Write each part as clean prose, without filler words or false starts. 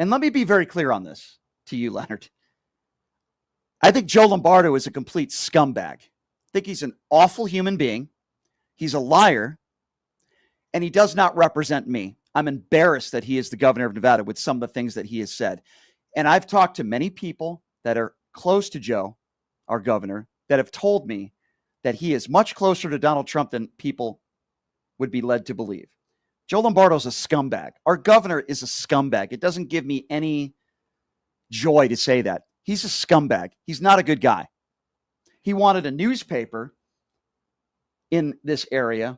And let me be very clear on this to you, Leonard. I think Joe Lombardo is a complete scumbag. I think he's an awful human being. He's a liar, and he does not represent me. I'm embarrassed that he is the governor of Nevada with some of the things that he has said. And I've talked to many people that are close to Joe, our governor, that have told me that he is much closer to Donald Trump than people would be led to believe. Joe Lombardo's a scumbag. Our governor is a scumbag. It doesn't give me any joy to say that. He's a scumbag. He's not a good guy. He wanted a newspaper in this area.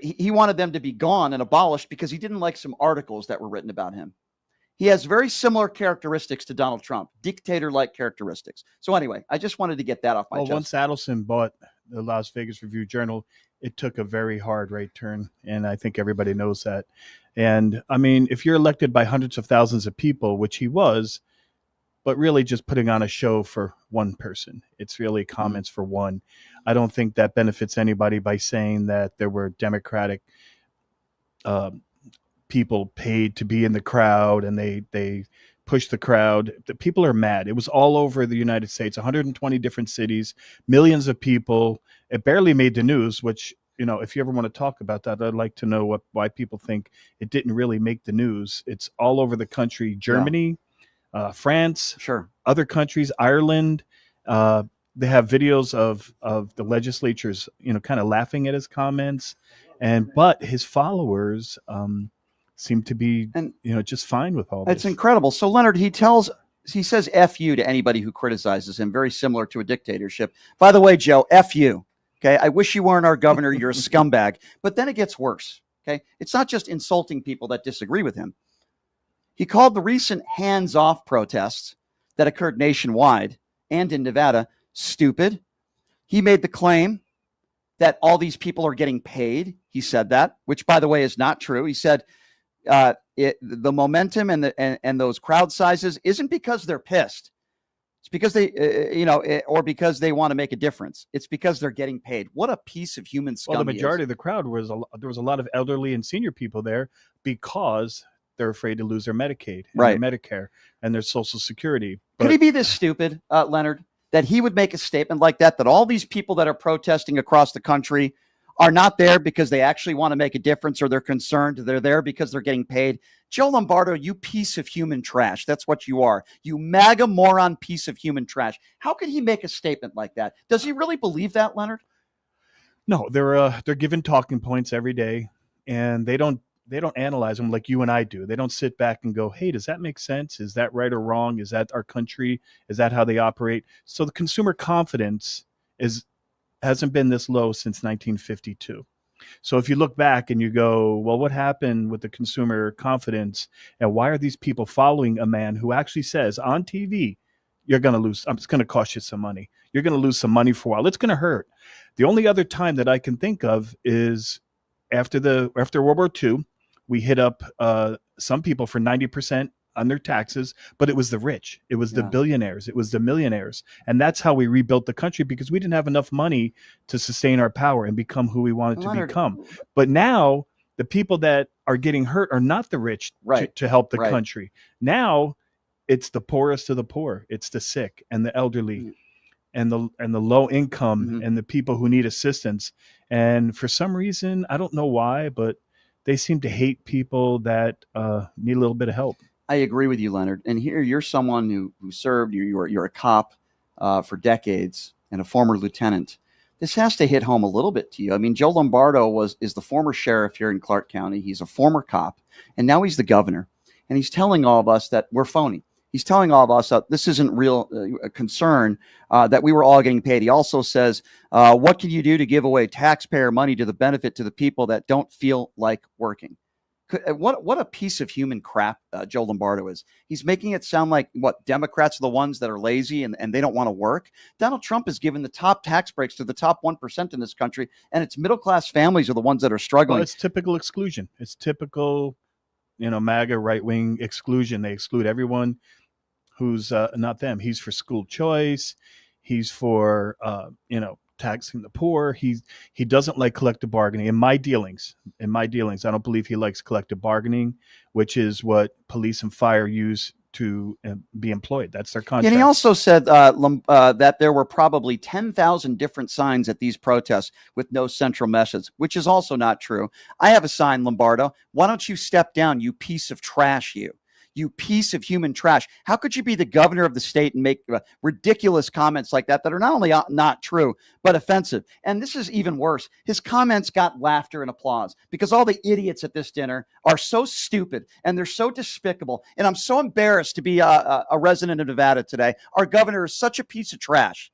He wanted them to be gone and abolished because he didn't like some articles that were written about him. He has very similar characteristics to Donald Trump, dictator-like characteristics. So anyway, I just wanted to get that off my chest. Once Adelson bought the Las Vegas Review-Journal, it took a very hard right turn, and I think everybody knows that. And, I mean, if you're elected by hundreds of thousands of people, which he was, but really just putting on a show for one person, it's really comments for one. I don't think that benefits anybody by saying that there were Democratic people paid to be in the crowd and they push the crowd. The people are mad. It was all over the United States, 120 different cities, millions of people. It barely made the news, which, you know, if you ever want to talk about that, I'd like to know why people think it didn't really make the news. It's all over the country. Germany, France, sure, other countries, Ireland. They have videos of the legislatures, you know, kind of laughing at his comments, but his followers seem to be, you know, just fine with all this. It's incredible. So Leonard, he says F you to anybody who criticizes him, very similar to a dictatorship. By the way, Joe, F you. Okay. I wish you weren't our governor. You're a scumbag. But then it gets worse. Okay. It's not just insulting people that disagree with him. He called the recent hands-off protests that occurred nationwide and in Nevada stupid. He made the claim that all these people are getting paid. He said that, which, by the way, is not true. He said the momentum and those crowd sizes isn't because they're pissed. It's because they, or because they want to make a difference. It's because they're getting paid. What a piece of human scum. Well, the majority of the crowd there was a lot of elderly and senior people there because they're afraid to lose their Medicaid, and their Medicare, and their Social Security. Could he be this stupid, Leonard, that he would make a statement like that all these people that are protesting across the country are not there because they actually want to make a difference or they're concerned? They're there because they're getting paid. Joe Lombardo, you piece of human trash. That's what you are. You MAGA moron piece of human trash. How could he make a statement like that? Does he really believe that, Leonard? No, they're given talking points every day, and they don't analyze them like you and I do. They don't sit back and go, hey, does that make sense? Is that right or wrong? Is that our country? Is that how they operate? So the consumer confidence hasn't been this low since 1952. So if you look back and you go, well, what happened with the consumer confidence? And why are these people following a man who actually says on TV, you're going to lose, it's going to cost you some money. You're going to lose some money for a while. It's going to hurt. The only other time that I can think of is after World War II, we hit up some people for 90% on their taxes, but it was the rich. It was the billionaires. It was the millionaires. And that's how we rebuilt the country, because we didn't have enough money to sustain our power and become who we wanted to become. But now the people that are getting hurt are not the rich to help the country. Now it's the poorest of the poor. It's the sick and the elderly and the low income and the people who need assistance. And for some reason, I don't know why, but they seem to hate people that need a little bit of help. I agree with you, Leonard. And here you're someone who served, you're a cop for decades and a former lieutenant. This has to hit home a little bit to you. I mean, Joe Lombardo is the former sheriff here in Clark County. He's a former cop, and now he's the governor. And he's telling all of us that we're phony. He's telling all of us that this isn't real concern, that we were all getting paid. He also says, what can you do to give away taxpayer money to the benefit to the people that don't feel like working? What a piece of human crap Joe Lombardo is. He's making it sound like Democrats are the ones that are lazy and they don't want to work. Donald Trump has given the top tax breaks to the top 1% in this country, and it's middle-class families are the ones that are struggling. Well, it's typical exclusion. It's typical, MAGA right-wing exclusion. They exclude everyone who's not them. He's for school choice. He's for, taxing the poor. He doesn't like collective bargaining. In my dealings, I don't believe he likes collective bargaining, which is what police and fire use to be employed. That's their contract. And he also said that there were probably 10,000 different signs at these protests with no central message, which is also not true. I have a sign, Lombardo. Why don't you step down, you piece of trash, you piece of human trash? How could you be the governor of the state and make ridiculous comments like that are not only not true, but offensive? And this is even worse. His comments got laughter and applause because all the idiots at this dinner are so stupid and they're so despicable. And I'm so embarrassed to be a resident of Nevada today. Our governor is such a piece of trash.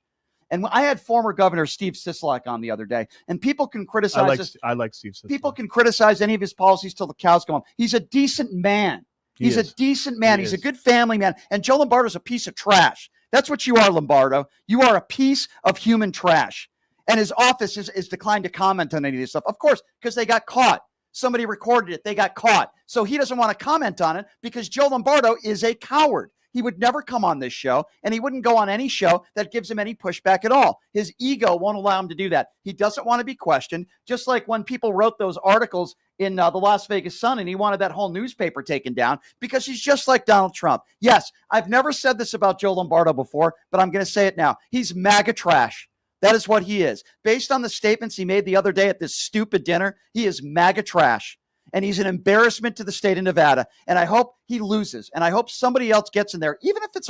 And I had former Governor Steve Sisolak on the other day, and people can criticize I like Steve Sisolak. People can criticize any of his policies till the cows come home. He's a decent man. He's a decent man. He's a good family man. And Joe Lombardo's a piece of trash. That's what you are, Lombardo. You are a piece of human trash. And his office is declined to comment on any of this stuff. Of course, because they got caught. Somebody recorded it. They got caught. So he doesn't want to comment on it because Joe Lombardo is a coward. He would never come on this show, and he wouldn't go on any show that gives him any pushback at all. His ego won't allow him to do that. He doesn't want to be questioned, just like when people wrote those articles in the Las Vegas Sun, and he wanted that whole newspaper taken down because he's just like Donald Trump. Yes, I've never said this about Joe Lombardo before, but I'm going to say it now. He's MAGA trash. That is what he is. Based on the statements he made the other day at this stupid dinner, he is MAGA trash. And he's an embarrassment to the state of Nevada. And I hope he loses. And I hope somebody else gets in there, even if it's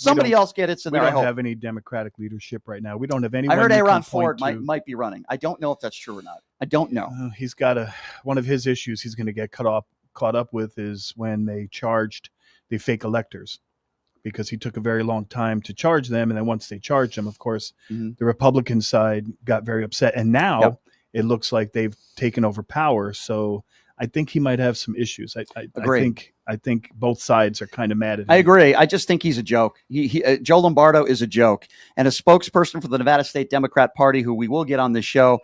somebody else gets in there. We don't have any Democratic leadership right now. We don't have anyone. I heard Aaron Ford might be running. I don't know if that's true or not. I don't know. He's got one of his issues he's going to get caught up with is when they charged the fake electors, because he took a very long time to charge them. And then once they charged them, of course, the Republican side got very upset. And now it looks like they've taken over power. So I think he might have some issues. I think both sides are kind of mad at him. I agree. I just think he's a joke. Joe Lombardo is a joke. And a spokesperson for the Nevada State Democrat Party, who we will get on this show,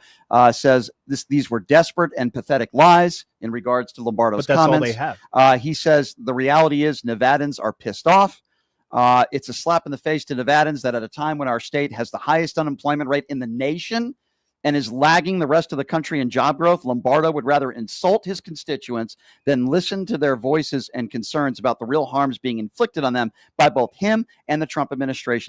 says these were desperate and pathetic lies in regards to Lombardo's comments. But that's all they have. He says the reality is Nevadans are pissed off. It's a slap in the face to Nevadans that at a time when our state has the highest unemployment rate in the nation and is lagging the rest of the country in job growth, Lombardo would rather insult his constituents than listen to their voices and concerns about the real harms being inflicted on them by both him and the Trump administration.